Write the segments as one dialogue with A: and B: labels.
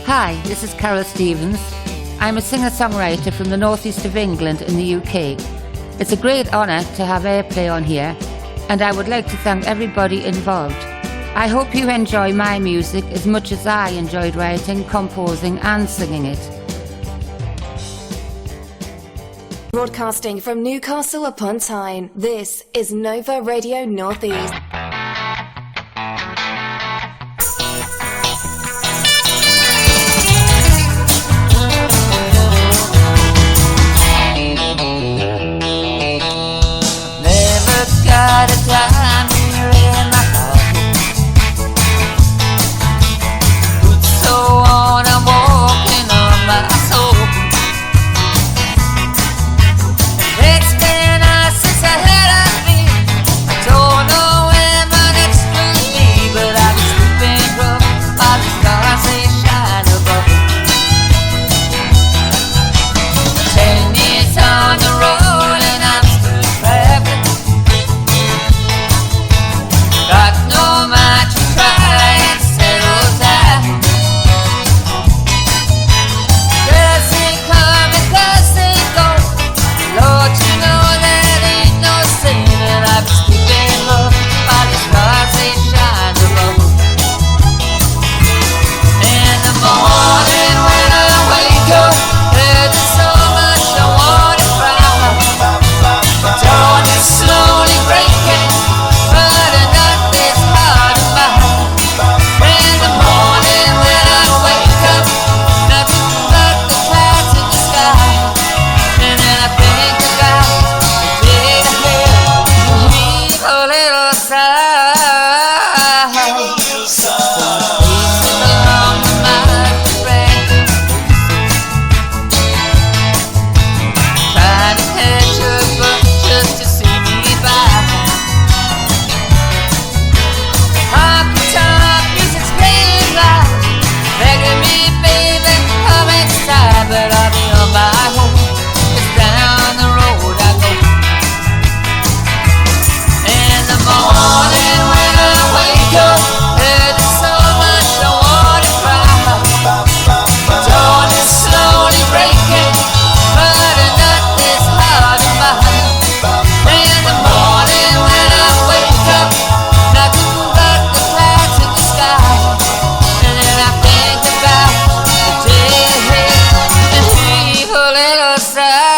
A: Hi, this is Carol Stevens. I'm a singer-songwriter from the northeast of England in the UK. It's a great honour to have airplay on here, and I would like to thank everybody involved. I hope you enjoy my music as much as I enjoyed writing, composing and singing it.
B: Broadcasting from Newcastle upon Tyne, this is Nova Radio Northeast.
C: Got a time here in my heart. Boots so on, I'm walking on my soul. It's been us since I had a beat. I don't know where my next will be, but I've been sleeping rough while the stars they shine above. 10 years on the road and I'm still traveling. Got no mind to try and settle down. Girls they come and girls they go. Lord, you know that ain't no sin. And I've been sleeping rough while the stars they shine above. In the morning when I wake up, there's so much I want to cry. Dawn is slowly breaking, but nothing's hard to find. In the morning when I wake up, nothing but the clouds in the sky. And then I think about the day ahead and heave a little sigh. Pieces along the mighty rain, trying to catch a bus just to see me by. Honky-tonk music's playing loud, begging me, baby, come inside. But I'll be on my own, it's down the road I go. In the morning when I wake up, there's so much I want to cry. Dawn is slowly breaking, but nothing's hard to find. In the morning when I wake up, nothing but the clouds in the sky. And then I think about the day ahead and heave a little sigh.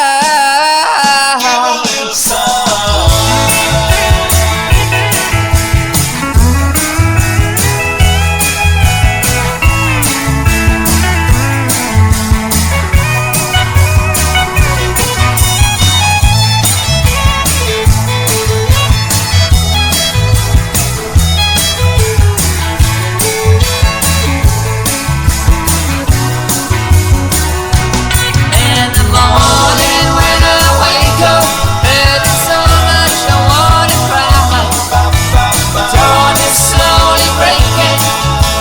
C: In the morning when I wake up, there's so much I want to cry. Dawn is slowly breaking,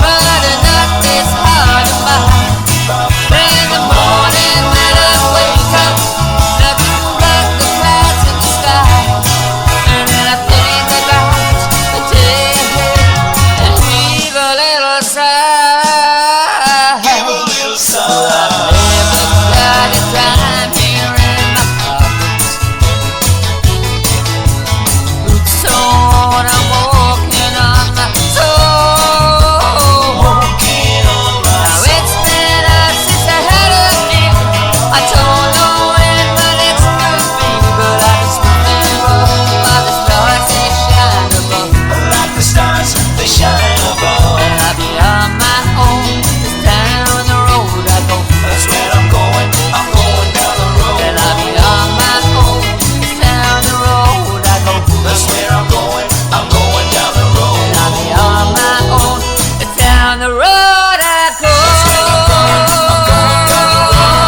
C: but nothing's hard to find. In the morning when I wake up, nothing but the clouds in the sky. And then I think about the day ahead and heave a little sigh. I've never got a dime here in my pocket. Boots so on, I'm walking on my soul. Now it's been us since I had a beat. I don't know when my next will be, but I've been sleeping rough while the stars they shine above.
D: Like the stars, they shine above.
C: And I'll be on my own, it's down the road I go.
D: That's where I'm going down the road.
C: And I'll be on my own, it's down the road I go.
D: That's where I'm going down the road.
C: And I'll be on my own, it's down the road I go.
D: I'm going down the road.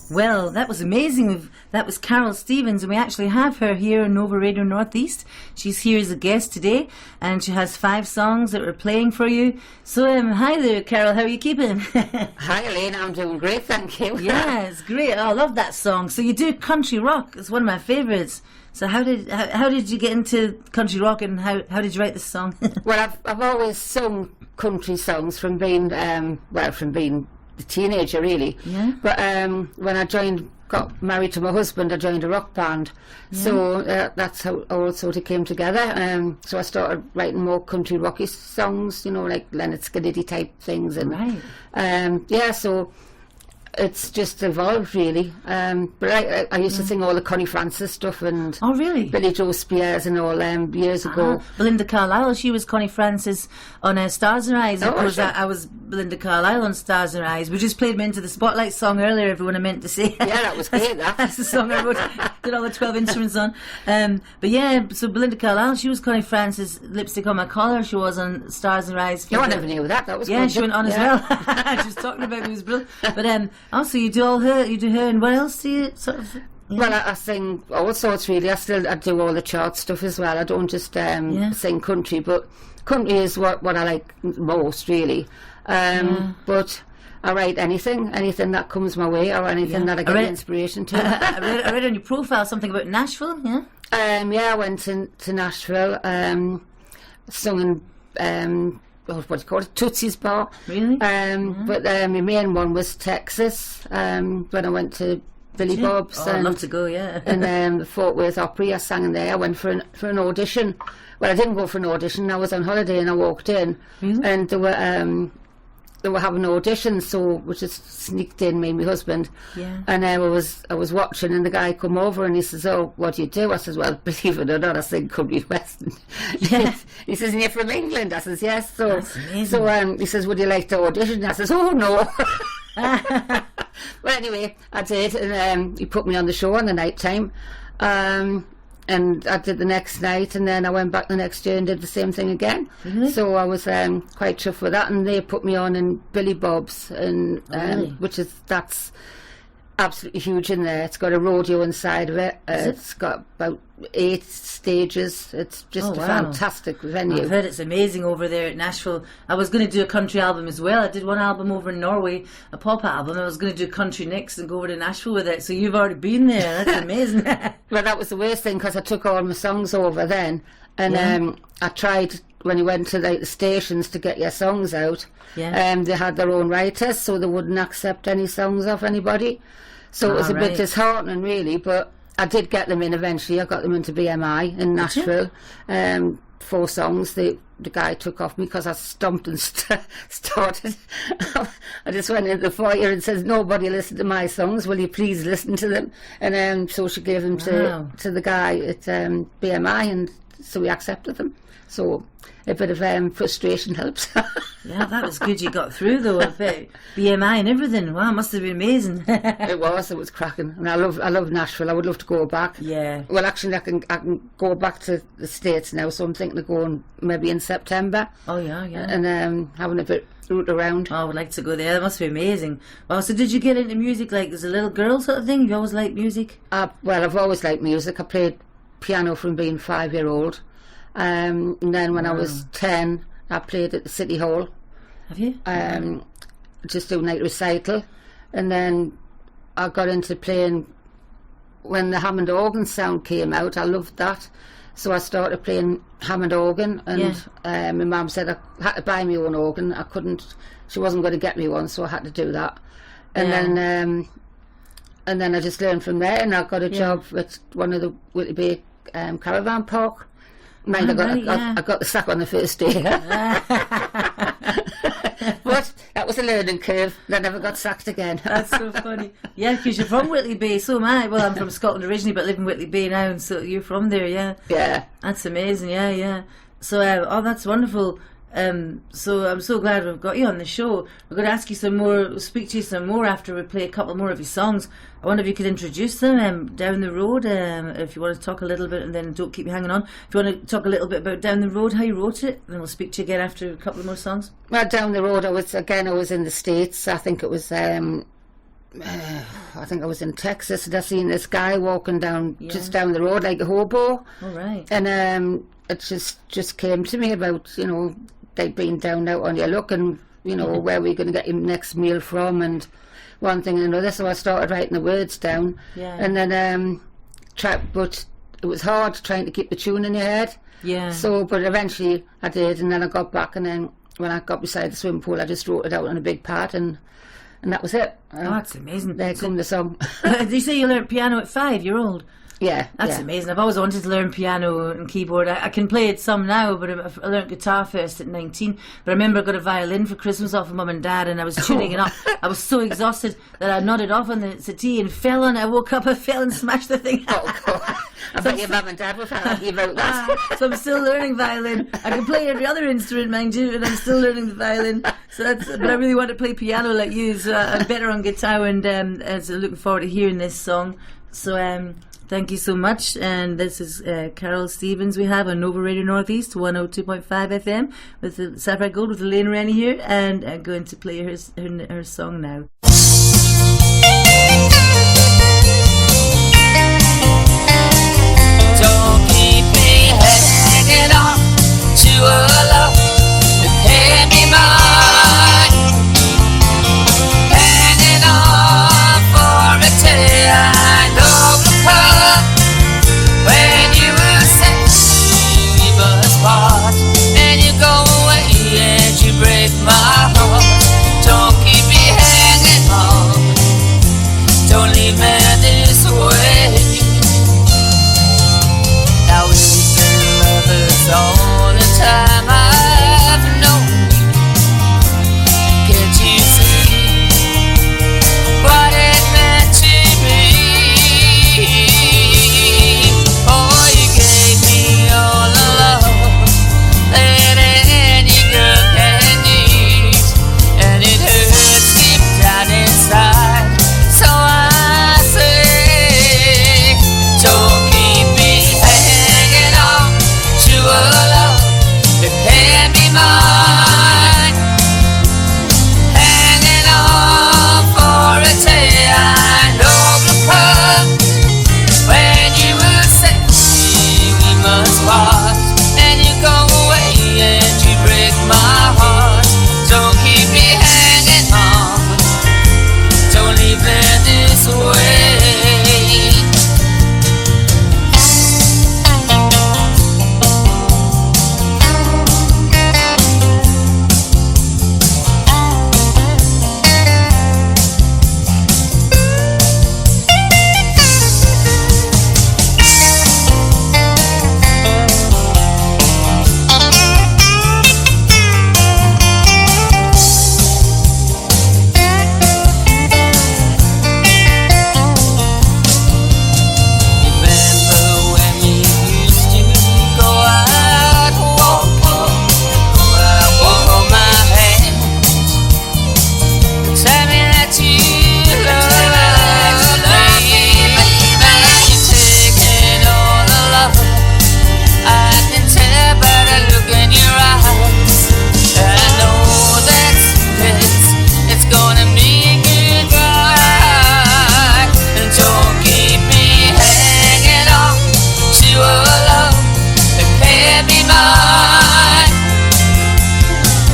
A: Well, that
E: that was amazing. That was Carol Stevens, and we actually have her here on Nova Radio Northeast. She's here as a guest today, and she has 5 songs that we're playing for you. So, hi there, Carol. How are you keeping?
A: Hi, Elaine. I'm doing great, thank you.
E: Yeah, it's great. Oh, I love that song. So you do country rock. It's one of my favourites. So how did you get into country rock, and how did you write this song?
A: Well, I've always sung country songs from being a teenager, really.
E: Yeah.
A: But when I got married to my husband, I joined a rock band.
E: Yeah.
A: So that's how it all sort of came together. So I started writing more country rocky songs, like Leonard Skinner type things, and
E: right.
A: So it's just evolved, really. But I used to sing all the Connie Francis stuff and
E: oh, really?
A: Billy Joe Spears and all years ago.
E: Belinda Carlisle, she was Connie Francis on Stars and Eyes. Of course,
A: sure.
E: I was Belinda Carlisle on Stars and Eyes. We just played me into the Spotlight song earlier, everyone I meant to say.
A: Yeah, that was great, that.
E: That's the song I wrote, did all the 12 instruments on. But yeah, so Belinda Carlisle, she was Connie Francis, Lipstick on My Collar, she was on Stars and Eyes.
A: No, I never knew that. That was
E: yeah,
A: good.
E: she went on as well. She was talking about it was brilliant. But also you do her, and what else do you sort of... Yeah.
A: Well, I sing all sorts, really. I do all the chart stuff as well. I don't just sing country, but country is what I like most, really. But I write anything that comes my way, or anything that I get inspiration to.
E: I read on your profile something about Nashville, yeah?
A: I went to Nashville, sung in... what do you call it? Tootsie's Bar.
E: Really?
A: But my main one was Texas, when I went to Billy Bob's.
E: Oh, I'd love to go, yeah.
A: And the Fort Worth Opry, I sang in there. I went for an audition. Well, I didn't go for an audition. I was on holiday and I walked in, and they were having auditions, so we just sneaked in, me and my husband.
E: Yeah.
A: And I was watching, and the guy come over and he says, "Oh, what do you do?" I says, "Well, believe it or not, I sing country western."
E: Yeah.
A: He says, "And you're from England?" I says, "Yes." So he says, "Would you like to audition?" I says, "Oh no." Well, anyway, I did, and he put me on the show in the night time. And I did the next night, and then I went back the next year and did the same thing again.
E: Really?
A: So I was quite chuffed with that, and they put me on in Billy Bob's, and
E: really?
A: That's absolutely huge in there. It's got a rodeo inside of it. It's got about 8 stages. It's just a fantastic venue.
E: I've heard it's amazing over there at Nashville. I was going to do a country album as well. I did one album over in Norway, a pop album. I was going to do country next and go over to Nashville with it. So you've already been there. That's amazing.
A: Well, that was the worst thing, because I took all my songs over then, and I tried when you went to the stations to get your songs out.
E: Yeah.
A: They had their own writers, so they wouldn't accept any songs off anybody. So it was a bit disheartening, really, but I did get them in eventually. I got them into BMI in Nashville. 4 songs. The guy took off me because I stomped and started. I just went into the foyer and says, "Nobody listened to my songs. Will you please listen to them?" And so she gave them to the guy at BMI, and so we accepted them. So a bit of frustration helps.
E: Yeah, that was good you got through, though. I bet. BMI and everything. Wow, must have been amazing.
A: It was cracking, and I love Nashville. I would love to go back.
E: Yeah.
A: Well, actually, I can go back to the States now, so I'm thinking of going maybe in September.
E: Oh yeah.
A: And having a bit root around.
E: Oh, I would like to go there. That must be amazing. Wow, so did you get into music like as a little girl sort of thing? You always liked music?
A: Well, I've always liked music. I played piano from being 5-year-old. And then when I was 10, I played at the City Hall.
E: Have you?
A: Just doing night recital. And then I got into playing when the Hammond organ sound came out. I loved that. So I started playing Hammond organ, and my mum said I had to buy my own organ. I couldn't, she wasn't going to get me one, so I had to do that. And then I just learned from there, and I got a job at one of the Whitley Bay caravan park. Mind, I got the sack on the first day. But that was a learning curve. I never got sacked again.
E: That's so funny. Yeah, because you're from Whitley Bay, so am I. Well, I'm from Scotland originally, but live in Whitley Bay now, and so you're from there, yeah.
A: Yeah.
E: That's amazing, yeah. So, that's wonderful. So I'm so glad we've got you on the show. We're going to ask you some more, speak to you some more after we play a couple more of your songs. I wonder if you could introduce them Down the Road, if you want to talk a little bit, and then don't keep me hanging on. If you want to talk a little bit about Down the Road, how you wrote it, then we'll speak to you again after a couple of more songs.
A: Well, Down the Road, I was in the States. I think it was I think I was in Texas, and I seen this guy walking down just down the road like a hobo.
E: All right.
A: And it just came to me about, you know, they'd been down out on your luck, and you know, where we're going to get your next meal from, and one thing and another. So I started writing the words down, and then but it was hard trying to keep the tune in your head.
E: Yeah.
A: So, but eventually I did, and then I got back, and then when I got beside the swimming pool, I just wrote it out on a big pad, and that was it.
E: Oh, that's amazing.
A: There come the song.
E: Did you say you learned piano at 5 year old?
A: Yeah.
E: That's amazing. I've always wanted to learn piano and keyboard. I can play it some now, but I learned guitar first at 19. But I remember I got a violin for Christmas off of Mum and Dad, and I was tuning it up. I was so exhausted that I nodded off on the settee and fell on it. I woke up, I fell and smashed the thing.
A: Oh, God. I bet your Mum and Dad were happy about that.
E: So I'm still learning violin. I can play every other instrument, mind you, and I'm still learning the violin. But I really want to play piano like you, so I'm better on guitar, and so looking forward to hearing this song. So thank you so much. And this is Carol Stevens we have on Nova Radio Northeast 102.5 FM with the Sapphire Gold with Elaine Rennie here, and I'm going to play her song now.
C: Don't keep me hanging on to a love that can't be mine. Hanging on for a day I know will come when you will say we must part, and you go away and you break my heart. Don't keep me hanging on. Don't leave me this way. Now we've been lovers all the time I've known you. Can't you see what it meant to me? Oh, you gave me all the love that any girl can need, and it hurts deep down inside. So I say, don't keep me hanging on to a love that can't be mine. Hanging on for a day I know will come when you will say we must part, and you go away and you break my heart. Don't keep me hanging on. Don't leave me this way. Remember when we used to go out walking? Hold my hand. Tell me that you love me. Now you're taking all the love. I can tell by the look in your eyes. I know that it's gonna be goodbye. And don't keep me hanging on to a love that can't be mine.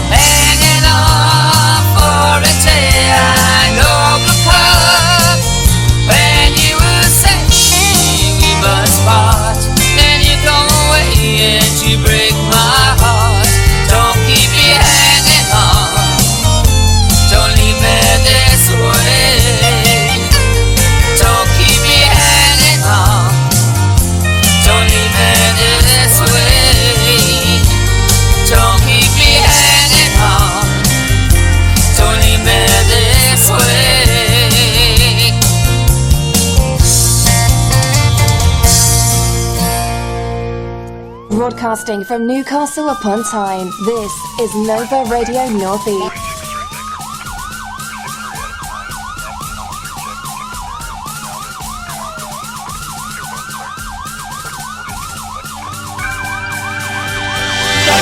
C: Hanging on for a day I know will come when you will say we must part, and you go away and you break my heart. Don't keep me hanging on. Don't leave me this way. Don't keep me hanging on. Don't leave me this way. Don't keep me hanging on. Don't leave me this way.
B: Broadcasting from Newcastle upon Tyne, this is Nova Radio Northeast.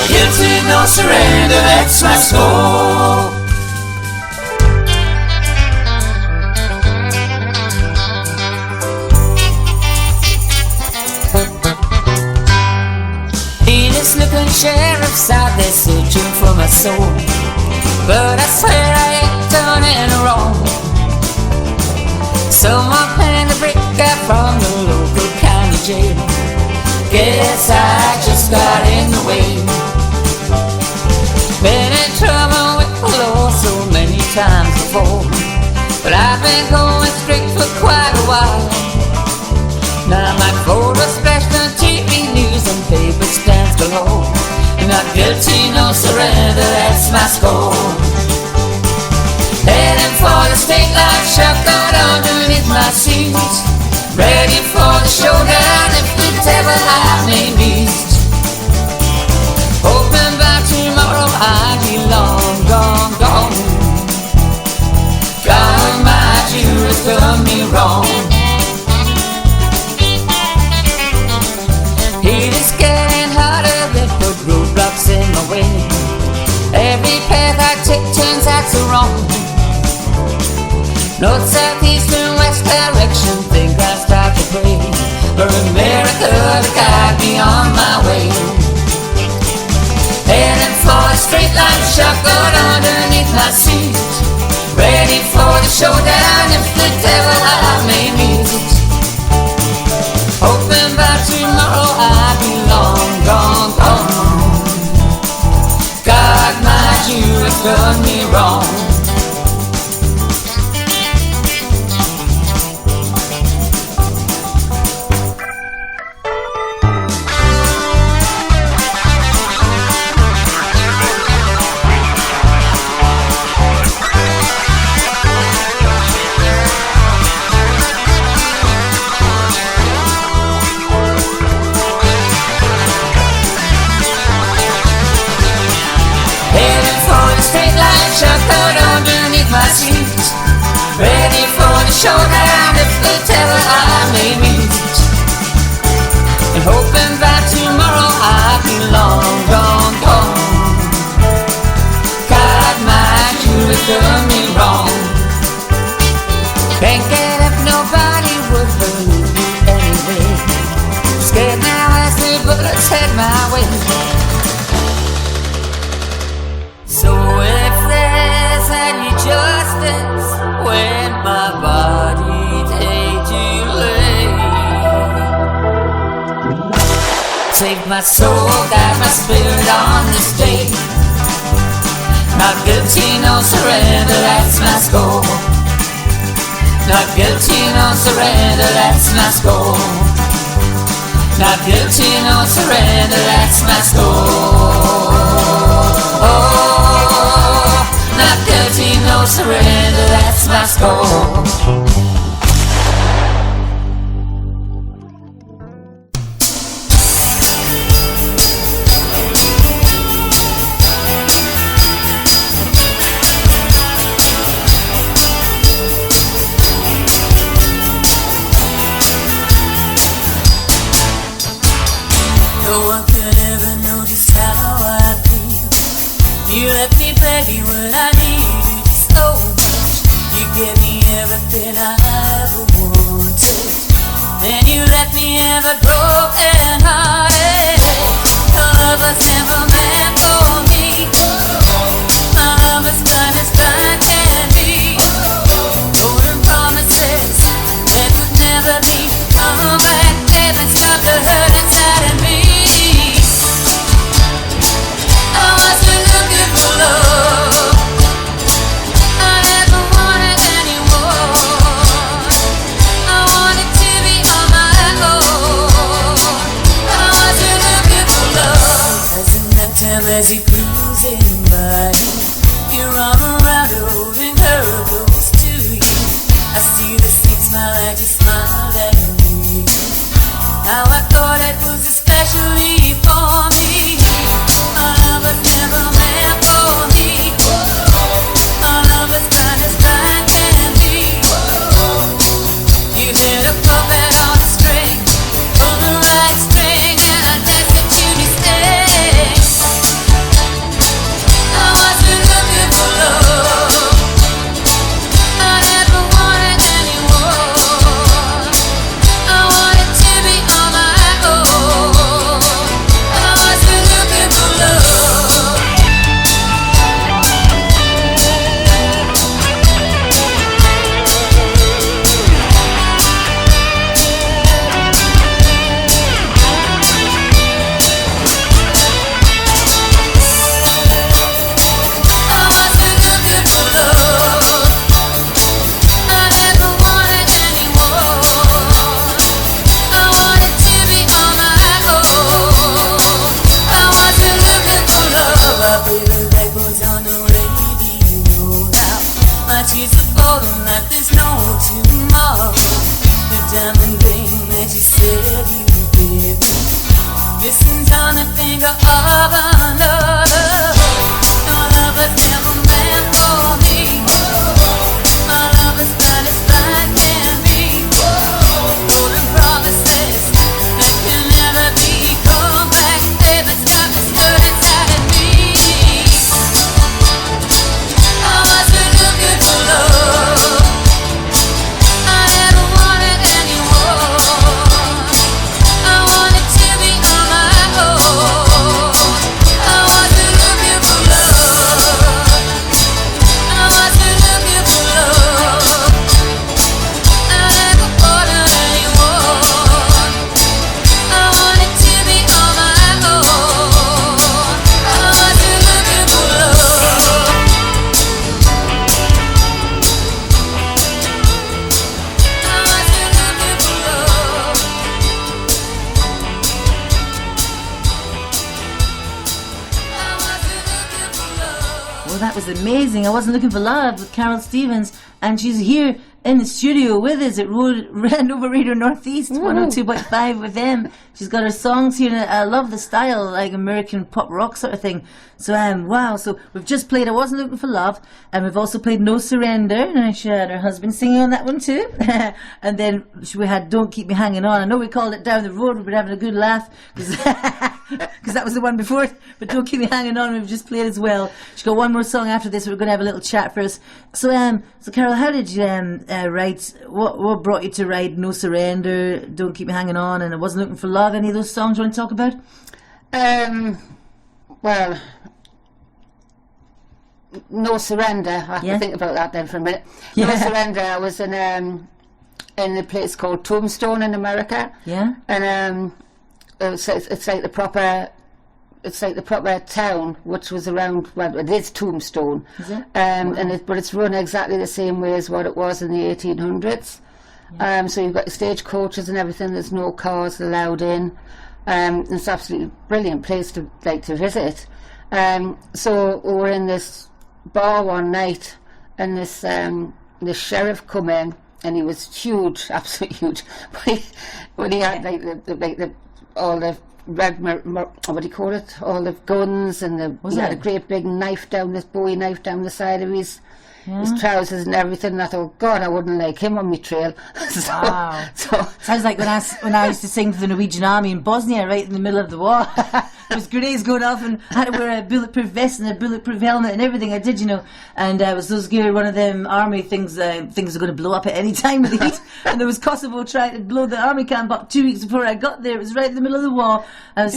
C: Guilty, no surrender, that's my soul. sheriff's out there searching for my soul, but I swear I ain't done any wrong. Someone planned to break out from the local county jail. Guess I just got in the way. Been in trouble with the law so many times before, but I've been going straight for quite a while. Now my photo splashed on TV news and paper stands below. Not guilty, no surrender, that's my score. Heading for the state line, shotgun underneath my seat, ready for the showdown if the devil I may meet. Hoping by tomorrow I'll be long gone, gone. God, my Jew has done me wrong. It is getting harder, they put roadblocks in my way. Every path I take turns out so wrong. North, south, east and west direction, think I start to pray for America to guide me on my way. Heading for a straight line, shotgun underneath my seat, ready for the showdown if the devil I may meet. Hoping by tomorrow I'll be long gone, gone. God, my Jew has done me wrong. Shotgun underneath my seat, ready for the showdown if the devil I may meet. And hoping by tomorrow I'll be long gone, gone. God, my Jew has done me wrong. Can't get up, nobody would believe me anyway. Scared now as the bullets head my way. So if there's any justice when my body's age save my soul, guide my spirit on this day. Not guilty, no surrender, that's my score. Not guilty, no surrender, that's my score. Not guilty, no surrender, that's my score. Oh, not guilty, no surrender, that's my score. No one could ever know just how I feel. You left me, baby, when I needed you so much. You gave me everything I ever wanted. Then you let me have a broken hearted. Your love was never meant for me. My love was blind as blind can be. Golden promises that would never be. Come back, baby, stop the hurt inside of me. I wasn't looking for love. I never wanted anymore. I wanted to be on my own. I wasn't looking for love. As the night time, as you cruising by me, your arm around her, holding her close to you. I see the same smile as you smiled at me. How I thought it was especially for me. Our love was never meant for me. Our love was blind as blind can be. You hit a puppet on a string, pull the right string, and I danced the tune stay. I wasn't looking for love. I never wanted anymore. I wanted to be on my own. let you, baby. Missing time to think of another. No love has never meant for me. My love is blind as blind can be. Golden promises that can never be. Come back, baby, stop the skirt inside of me. I wasn't looking for love. I never wanted anyone. I wanted to be on my own. I wasn't looking for love. I wasn't looking for love. I never wanted anyone. I wanted to be on my own. I wasn't looking for love. I wasn't looking for love. I wasn't looking for love.
E: Well, that was amazing. I wasn't looking for love with Carol Stevens, and she's here in the studio with us at Nova Radio Northeast 102.5 with them. She's got her songs here, and I love the style, like American pop rock sort of thing. So wow, so we've just played I Wasn't Looking for Love, and we've also played No Surrender, and she had her husband singing on that one too. And then we had Don't Keep Me Hanging On. I know we called it Down the Road, we've been having a good laugh because that was the one before it, but Don't Keep Me Hanging On we've just played as well. She's got one more song after this, we're going to have a little chat for us. So Carol, how did you write, what brought you to write No Surrender, Don't Keep Me Hanging On, and I Wasn't Looking for Love? Any of those songs you want to talk about?
A: Well, No Surrender. I have to think about that then for a minute.
E: Yeah.
A: No Surrender. I was in a place called Tombstone in America.
E: Yeah.
A: And it's like the proper. It's like the proper town, which was around. Well, it is Tombstone.
E: Is it?
A: But it's run exactly the same way as what it was in the 1800s. Yeah. So you've got your stagecoaches and everything. There's no cars allowed in. It's absolutely brilliant place to visit. So we were in this bar one night, and this sheriff come in, and he was huge, absolutely huge. But he had all the what do you call it? All the guns, and he had a great big knife down this Bowie knife down the side of his trousers and everything. And I thought, God, I wouldn't like him on my trail.
E: Wow. So sounds like when I used to sing for the Norwegian Army in Bosnia, right in the middle of the war. There was grenades going off, and I had to wear a bulletproof vest and a bulletproof helmet and everything. I did, and I was so scared one of them army things are going to blow up at any time with the heat. And there was Kosovo trying to blow the army camp up 2 weeks before I got there. It was right in the middle of the war. I was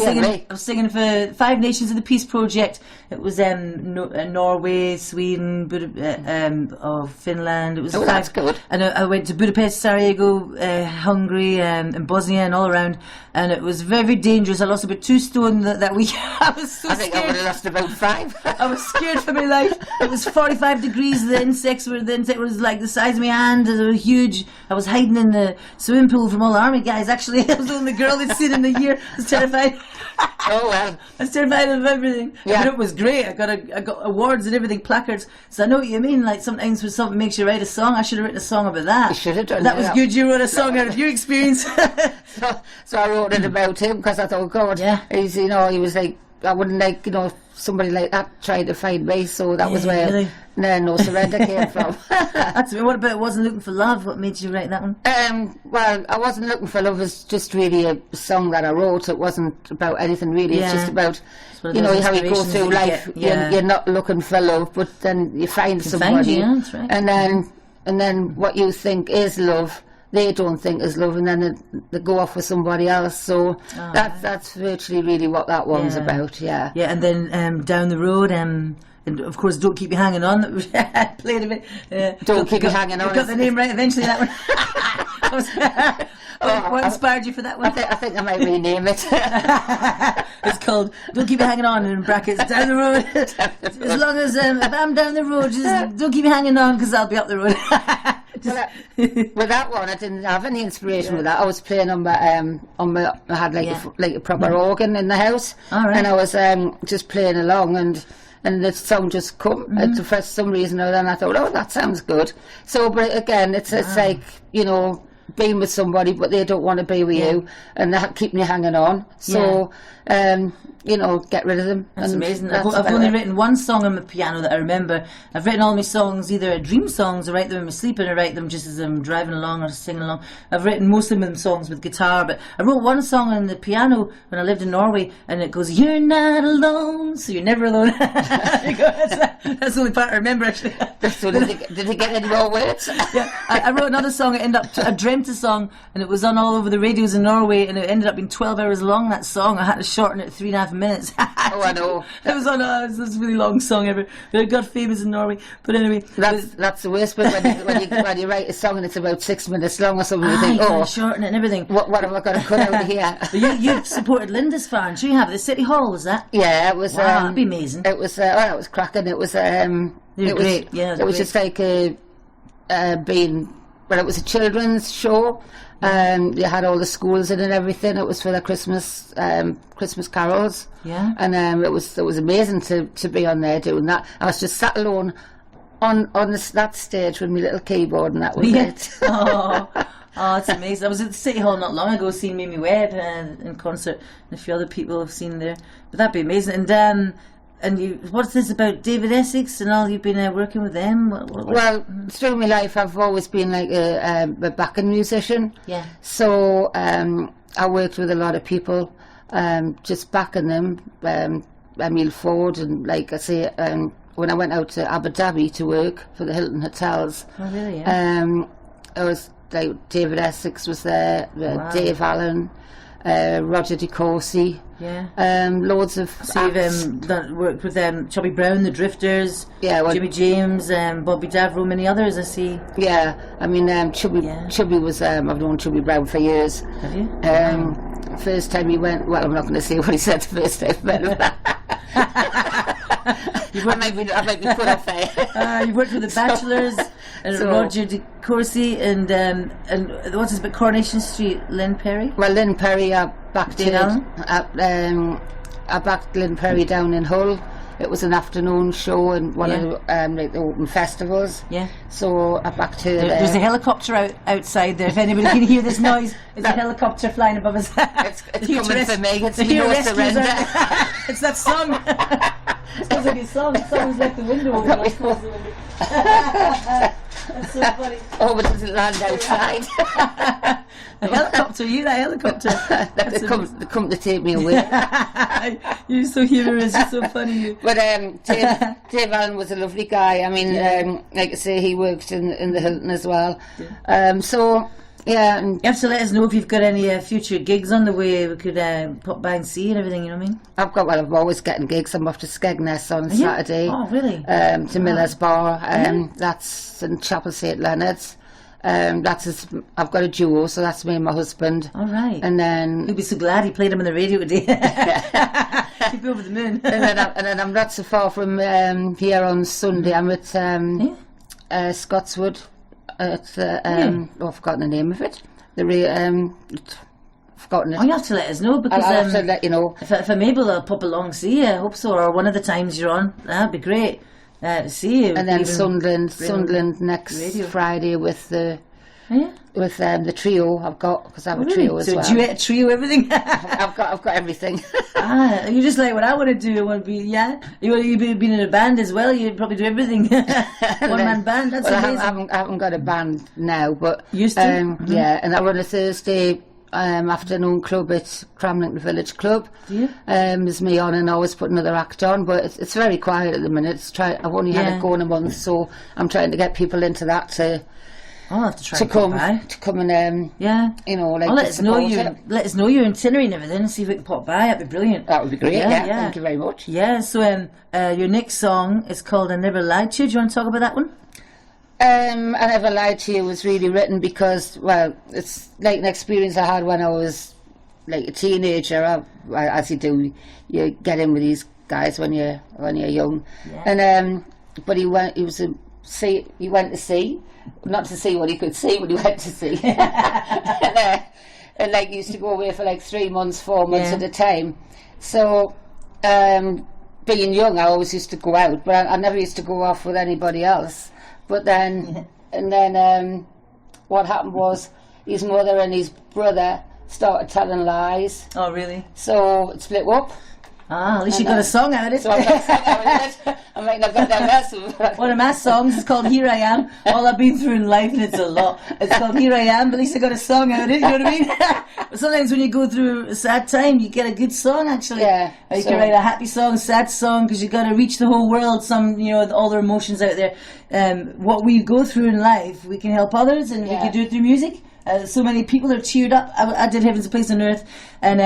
E: singing for 5 Nations of the Peace Project. It was Norway, Sweden, Finland. It was
A: that's good.
E: And I went to Budapest, Sarajevo, Hungary, and Bosnia, and all around. And it was very, very dangerous. I lost about 2 stone that week. I was so scared.
A: I think I would have lost about 5.
E: I was scared for my life. It was 45 degrees. The insect was like the size of my hand. They were huge. I was hiding in the swimming pool from all the army guys. Actually, I was the only girl they'd seen in the year. I was terrified.
A: Oh well.
E: I was terrified of everything.
A: Yeah.
E: But it was great. I got awards and everything, placards. So I know what you mean. Like sometimes when something makes you write a song, I should have written a song about that.
A: You should have done
E: that. Was good. You wrote a song out of your experience.
A: So I wrote it about him because I thought, God, he's he was like, I wouldn't like somebody like that trying to find me. So that was where
E: really?
A: No Surrender came from.
E: That's what about Wasn't Looking for Love? What made you write that one?
A: Well, I Wasn't Looking for Love was just really a song that I wrote. It wasn't about anything really. It's just about how you go through life. You're not looking for love, but then you find somebody,
E: that's right.
A: and then what you think is love, they don't think is love, and then they go off with somebody else. So that's virtually really what that one's about. Yeah.
E: Yeah, and then Down the Road, and of course Don't Keep Me Hanging On. That played a bit.
A: Don't Keep Me Hanging On.
E: You got the name right eventually. That one. What inspired you for that one?
A: I think I might rename it.
E: It's called Don't Keep Me Hanging On, in brackets, Down the Road. As long as if I'm down the road, just don't keep me hanging on, because I'll be up the road.
A: With that one, I didn't have any inspiration with that. I was playing on my I had like a proper organ in the house, and I was just playing along, and the song just come for some reason or other, and I thought, oh, that sounds good. So, but again, it's like, being with somebody, but they don't want to be with you, and that keeping you hanging on. So, you know, get rid of them.
E: That's amazing. I've only written one song on my piano that I remember. I've written all my songs, either dream songs, I write them in my sleep, and I write them just as I'm driving along or singing along. I've written most of them songs with guitar, but I wrote one song on the piano when I lived in Norway, and it goes, "You're not alone, so you're never alone." That's the only part I remember, actually.
A: So did they get any more words?
E: Yeah, I wrote another song. I dreamt a song, and it was on all over the radios in Norway, and it ended up being 12 hours long. That song, I had to shorten it to 3.5 minutes.
A: Oh, I know.
E: It was on it was this really long song ever, but it got famous in Norway. But anyway,
A: that's the worst bit when you write a song and it's about 6 minutes long or something. You think,
E: oh, shorten it and everything.
A: What have I got to cut out of here?
E: You supported Lindisfarne. Sure, you have the City Hall. Was that?
A: Yeah, it was.
E: Wow, that'd be amazing.
A: It was. It was cracking. It was. It was
E: great. Yeah,
A: it was just like being. Well, it was a children's show. You had all the schools in and everything. It was for the Christmas carols.
E: Yeah.
A: And it was amazing to be on there doing that. I was just sat alone on that stage with my little keyboard, and that was it.
E: Oh, it's amazing. I was at the City Hall not long ago seeing Mimi Webb in concert, and a few other people I've seen there. But that'd be amazing. And you, what's this about David Essex and all? You've been working with them?
A: Well, through my life, I've always been like a backing musician.
E: Yeah.
A: So I worked with a lot of people, just backing them. Emile Ford, and like I say, when I went out to Abu Dhabi to work for the Hilton Hotels.
E: Oh, really? Yeah.
A: I was like David Essex was there,
E: Wow.
A: Dave Allen, Roger De Courcy.
E: Yeah.
A: Loads of
E: So you've worked with Chubby Brown, the Drifters, Jimmy James, Bobby Davro, many others, I see.
A: Yeah, I mean, Chubby was, I've known Chubby Brown for years.
E: Have you?
A: First time he went, well, I'm not going to say what he said the first time, but I might be put off there.
E: You've worked with the Bachelors, and Roger De Courcy, and what's his bit, Coronation Street, Lynn Perry?
A: Well, Lynn Perry, I backed I backed Lynn Perry down in Hull. It was an afternoon show in one of the like the open festivals.
E: Yeah.
A: So I backed her there.
E: There's a helicopter outside there. If anybody can hear this noise, it's a helicopter flying above us.
A: It's coming for me. It's me no surrender.
E: It's that song. It sounds like a song. It sounds like the window. That's so funny.
A: Oh, but does it land outside?
E: A helicopter, that helicopter.
A: They come to take me away.
E: You're so humorous, you're so funny.
A: But Dave Allen was a lovely guy. I mean, like I say, he worked in the Hilton as well.
E: Yeah.
A: So, yeah. And
E: you have to let us know if you've got any future gigs on the way. We could pop by and see and everything, you know what I mean?
A: I'm always getting gigs. I'm off to Skegness on Saturday.
E: Oh, really?
A: To Miller's Bar. That's in Chapel St Leonard's. I've got a duo, so that's me and my husband.
E: All right.
A: And then
E: he'll be so glad he played him on the radio today. He'd be over the moon.
A: and then I'm not so far from here on Sunday. I'm at Scotswood. At I've forgotten the name of it. Forgotten it.
E: Oh, you have to let us know, because
A: I'll have to let you know.
E: If I'm able, I'll pop along, see you. I hope so. Or one of the times you're on, that'd be great. To see you.
A: And then Sunderland next Friday with the trio I've got, because I have a trio as well.
E: So duet, trio, everything.
A: I've got everything.
E: You're just like what I want to do. I want to be You been in a band as well. You probably do everything. One man band. That's amazing.
A: I haven't got a band now, but
E: used to.
A: Yeah, and I run a Thursday afternoon club at Cramlington Village Club.
E: Do you?
A: There's me on, and I always put another act on, but it's very quiet at the minute. I've only had it going a month, so I'm trying to get people into that
E: I'll have to try
A: to come and you know, like,
E: let us know your itinerary and everything, and see if we can pop by. That'd be brilliant.
A: That would be great. Yeah. Thank you very much.
E: Yeah. So your next song is called "I Never Lied to You." Do you want to talk about that one?
A: I Never Lied to You was really written because, well, it's like an experience I had when I was like a teenager. As you do, you get in with these guys when you're young. Yeah. And but he went to see, not to see what he could see, but he went to see. and like, used to go away for like 3 months, 4 months at a time. So being young, I always used to go out, but I never used to go off with anybody else. But then, what happened was, his mother and his brother started telling lies.
E: Oh, really?
A: So it split up.
E: Ah, at least you got a song out of it.
A: So I got a song out of it. I might not get that lesson.
E: One of my songs is called Here I Am. All I've been through in life, and it's a lot. It's called Here I Am, but at least I got a song out of it, you know what I mean? But sometimes when you go through a sad time, you get a good song, actually.
A: Yeah.
E: Or you can write a happy song, sad song, because you got to reach the whole world, all their emotions out there. What we go through in life, we can help others, and we can do it through music. So many people are cheered up. I did Heaven's a Place on Earth, and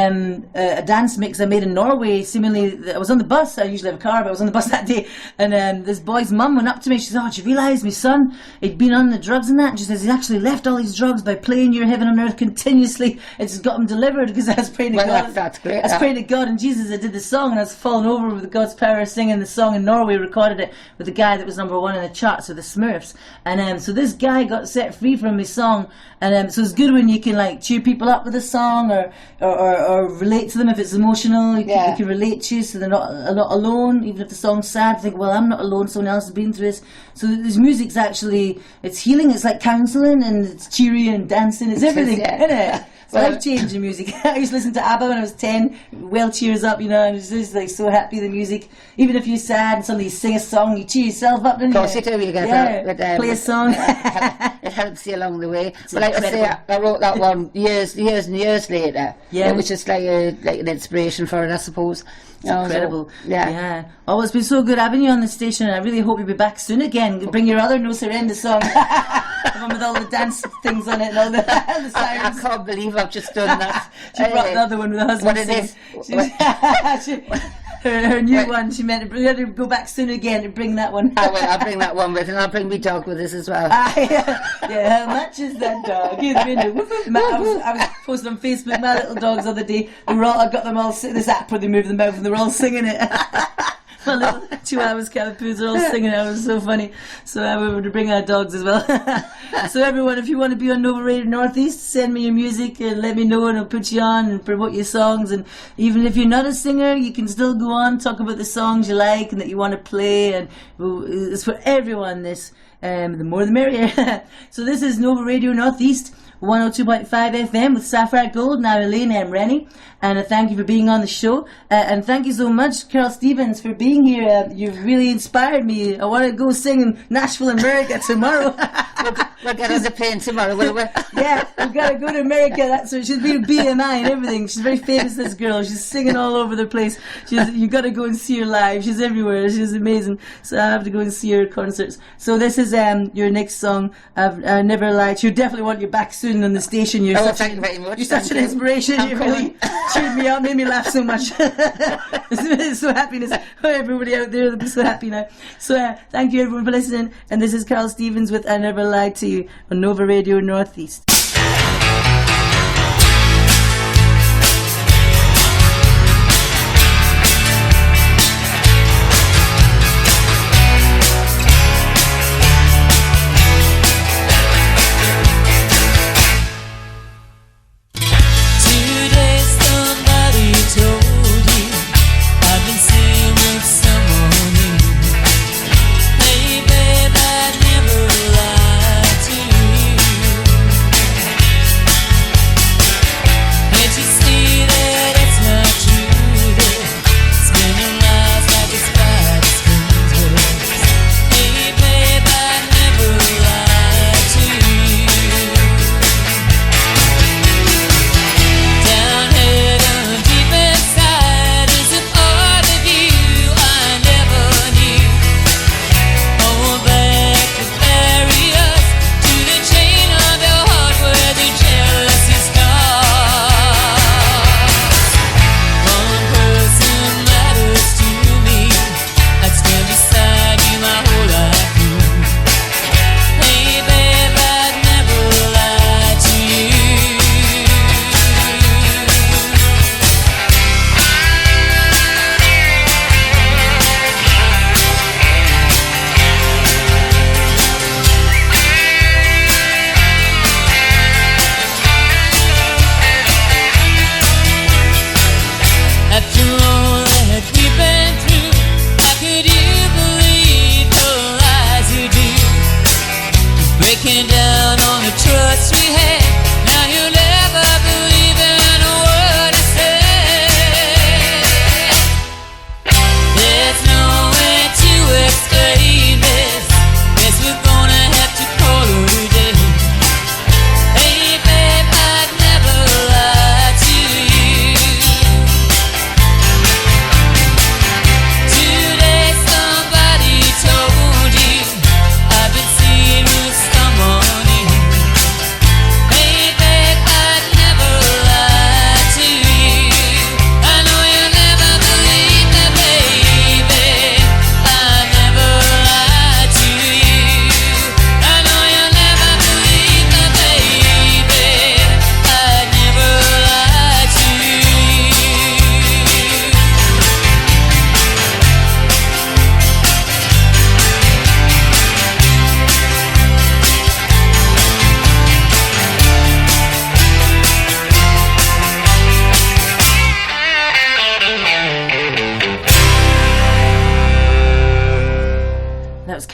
E: a dance mix I made in Norway. Similarly, I was on the bus. I usually have a car, but I was on the bus that day, and this boy's mum went up to me. She said, "Oh, did you realise my son, he'd been on the drugs and that?" And she says, "He actually left all these drugs by playing Your Heaven on Earth continuously. It's got him delivered," because I was praying to God.
A: That's great.
E: I was praying to God and Jesus. I did the song, and I was falling over with God's power, singing the song in Norway. Recorded it with the guy that was #1 in the charts with the Smurfs, and so this guy got set free from his song. And so it's good when you can like cheer people up with a song or relate to them if it's emotional. You can relate to, so they're not alone. Even if the song's sad, think, well, I'm not alone. Someone else has been through this. So this music's actually, it's healing. It's like counselling, and it's cheery and dancing. It's everything, isn't it? It's life-changing music. I used to listen to ABBA when I was 10. Well, cheers up, and I was just like so happy. The music, even if you're sad and somebody sing a song, you cheer yourself up. Of
A: course you do. You get that.
E: Play a song.
A: It helps you along the way. But like I say, I wrote that one years and years later. Yeah, it was just like an inspiration for it, I suppose.
E: It's incredible.
A: So, yeah.
E: Oh, it's been so good having you on the station. I really hope you'll be back soon again. Bring your other No Surrender song. The one with all the dance things on it and all the sirens.
A: I can't believe I've just done that.
E: She brought another one with the husband.
A: What it is?
E: Her new one, she meant to go back soon again to bring that one.
A: I'll bring that one with, and I'll bring my dog with us as well.
E: How much is that dog? I was posting on Facebook my little dogs the other day. I got them all this app where they move them out and they were all singing it. My little Chihuahuas, Cavapoos are all singing it. It was so funny. So we were to bring our dogs as well. So everyone, if you want to be on Nova Radio Northeast, send me your music and let me know, and I'll put you on and promote your songs. And even if you're not a singer, you can still go on, talk about the songs you like and that you want to play. And it's for everyone, this. The more the merrier. So this is Nova Radio Northeast, 102.5 FM with Sapphire Gold. Now Elaine M Rennie, and thank you for being on the show, and thank you so much, Carol Stevens, for being here. You've really inspired me. I want to go sing in Nashville, America tomorrow.
A: We'll get on the plane tomorrow, will we?
E: Yeah, we've got to go to America. That's so she's been BMI and everything. She's very famous, this girl. She's singing all over the place. You've got to go and see her live. She's everywhere. She's amazing. So I have to go and see her concerts. So this is your next song. I've Never Lied. You definitely want you back soon on the station.
A: Thank you very much.
E: You're such an inspiration. You really cheered me up, made me laugh so much. It's so happiness. Everybody out there will be so happy now. So thank you everyone for listening. And this is Carol Stevens with I Never Lied to You on Nova Radio Northeast.
C: Hey babe, I never lied to you.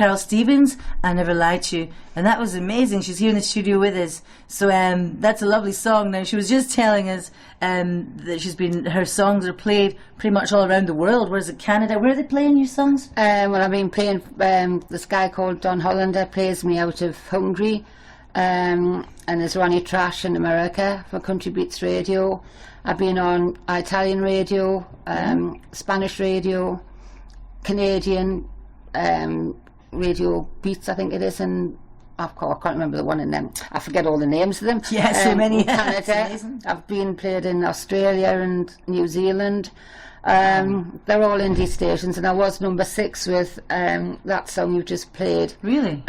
E: Carol Stevens, I Never Lied to You. And that was amazing. She's here in the studio with us. So that's a lovely song. Now, she was just telling us that her songs are played pretty much all around the world. Where's it, Canada? Where are they playing your songs?
A: Well, I've been playing, this guy called Don Hollander plays me out of Hungary. And there's Ronnie Trash in America for Country Beats Radio. I've been on Italian radio, Spanish radio, Canadian radio beats, I think it is, and I can't remember the one in them. I forget all the names of them.
E: Yeah, so many.
A: Canada. I've been played in Australia and New Zealand. They're all indie stations, and I was number 6 with that song you just played.
E: Really?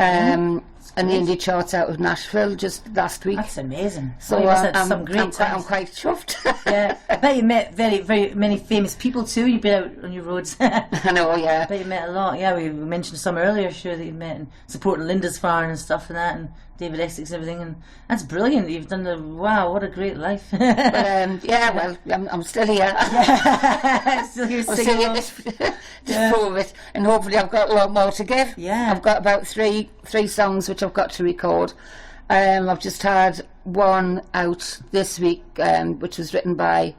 A: And the indie charts out of Nashville just last week.
E: That's amazing.
A: So
E: some great
A: I'm quite chuffed.
E: Yeah, I bet you met very, very many famous people too. You've been out on your roads.
A: I know, yeah.
E: I bet you met a lot. Yeah, we mentioned some earlier, sure, that you met and supporting Linda's Farm and stuff and that, and David Essex and everything, and that's brilliant. You've done wow, what a great life.
A: But, yeah, well, I'm still here.
E: Yeah. Still here singing.
A: Just prove it, and hopefully I've got a lot more to give.
E: Yeah.
A: I've got about three songs which I've got to record. I've just had one out this week, which was written by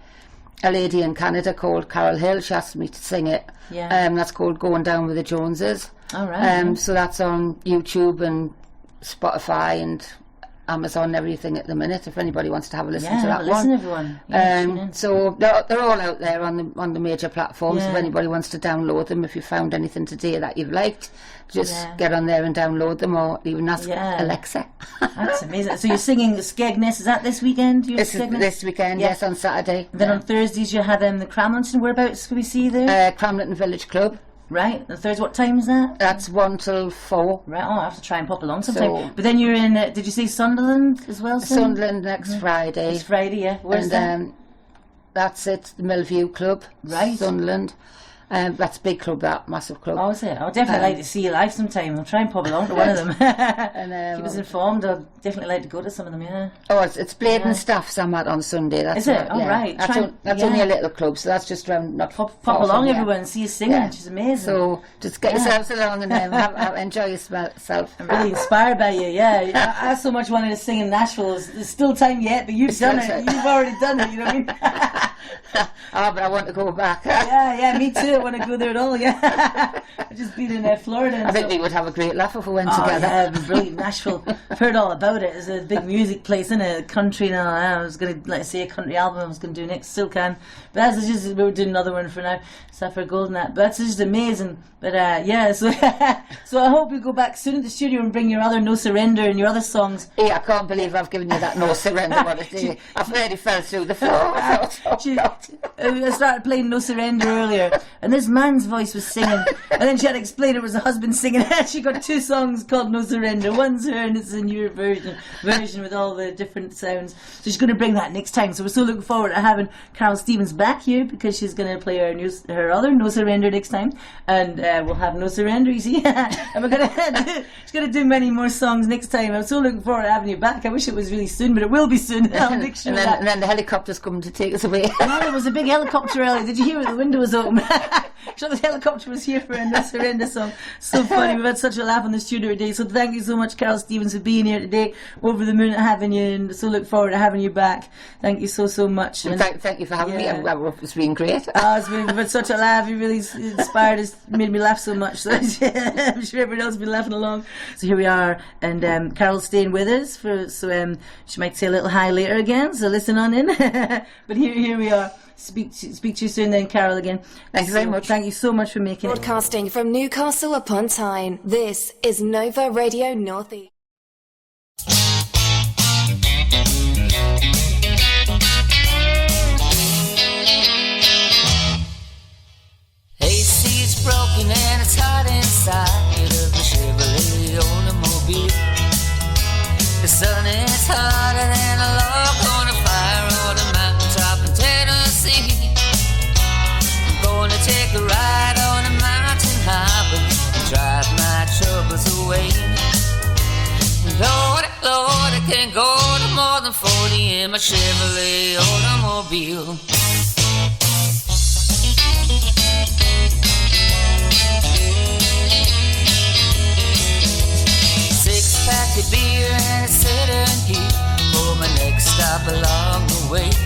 A: a lady in Canada called Carol Hill. She asked me to sing it.
E: Yeah.
A: That's called Going Down with the Joneses.
E: All right.
A: So that's on YouTube and Spotify and Amazon and everything at the minute, if anybody wants to have a listen to that
E: listen
A: one.
E: Everyone. Yeah, tune in.
A: So they're all out there on the major platforms.
E: Yeah.
A: If anybody wants to download them, if you found anything today that you've liked, just get on there and download them, or even ask Alexa.
E: That's amazing. So you're singing Skegness, is that this weekend?
A: This weekend, yes, on Saturday.
E: And then on Thursdays you have the Cramlington. Whereabouts can we see you there?
A: Cramlington Village Club.
E: Right, and Thursday, what time is that?
A: That's 1 till 4.
E: Right, I have to try and pop along sometime. But then you're in, did you say Sunderland as well?
A: Sunderland next Friday.
E: Next Friday, yeah. Where's that?
A: That's it, the Millview Club.
E: Right.
A: Sunderland. That's a big club, that massive club.
E: Oh, is it? I'd definitely like to see you live sometime. I'll try and pop along to one of them. And, keep us informed. I'd definitely like to go to some of them, yeah.
A: Oh, it's Bladen Staffs I'm at on Sunday. That's
E: is it? Oh, right.
A: That's only a little club, so that's just around, not
E: pop along, everyone, and see you singing. Yeah. She's amazing.
A: So just get yourselves along and enjoy yourself.
E: I'm really inspired by you, yeah. I so much wanted to sing in Nashville. There's still time yet, but you've done it. You've already done it, you know what I mean?
A: But I want to go back.
E: Yeah, me too. I want to go there at all, yeah. I've just been in Florida.
A: I think we would have a great laugh if we went together.
E: Yeah, brilliant. Nashville. I've heard all about it. It's a big music place, isn't it? Country and all that. I was going to, let's say, a country album I was going to do next. Still can. But that's just, we were doing another one for now. Sapphire Gold and that. But that's just amazing. But yeah, so I hope you go back soon to the studio and bring your other No Surrender and your other songs.
A: Yeah, I can't believe I've given you that No Surrender one. I've already fell through the floor.
E: I started playing No Surrender earlier, and this man's voice was singing, and then she had to explain it was a husband singing. She got 2 songs called No Surrender. One's her, and it's a newer version with all the different sounds. So she's going to bring that next time. So we're so looking forward to having Carol Stevens back here, because she's going to play her other No Surrender next time, and we'll have No Surrender, you see. And she's going to do many more songs next time. I'm so looking forward to having you back. I wish it was really soon, but it will be soon. I'll make sure
A: and then the helicopter's coming to take us away.
E: Oh, there was a big helicopter earlier. Did you hear it? The window was open. So the helicopter was here for a No Surrender song. So funny. We've had such a laugh in the studio today. So thank you so much, Carol Stevens, for being here today. Over the moon at having you, and so look forward to having you back. Thank you so much.
A: And thank you for having me. It's been great.
E: We've had such a laugh. You really inspired us, made me laugh so much. So I'm sure everyone else has been laughing along. So here we are, and Carol's staying with us she might say a little hi later again. So listen on in. But here we are. Speak to you soon then, Carol, again.
A: Thank you very much.
E: Thank you so much for making it.
B: Broadcasting from Newcastle upon Tyne, this is Nova Radio Northeast.
C: AC's broken and it's hot inside of the Chevrolet automobile. The sun is hotter than a log on a fire on a mountaintop in Tennessee. I'm gonna take a ride on a mountain highway and drive my troubles away. Lord, Lord, I can't go to more than 40 in my Chevrolet automobile. along the way.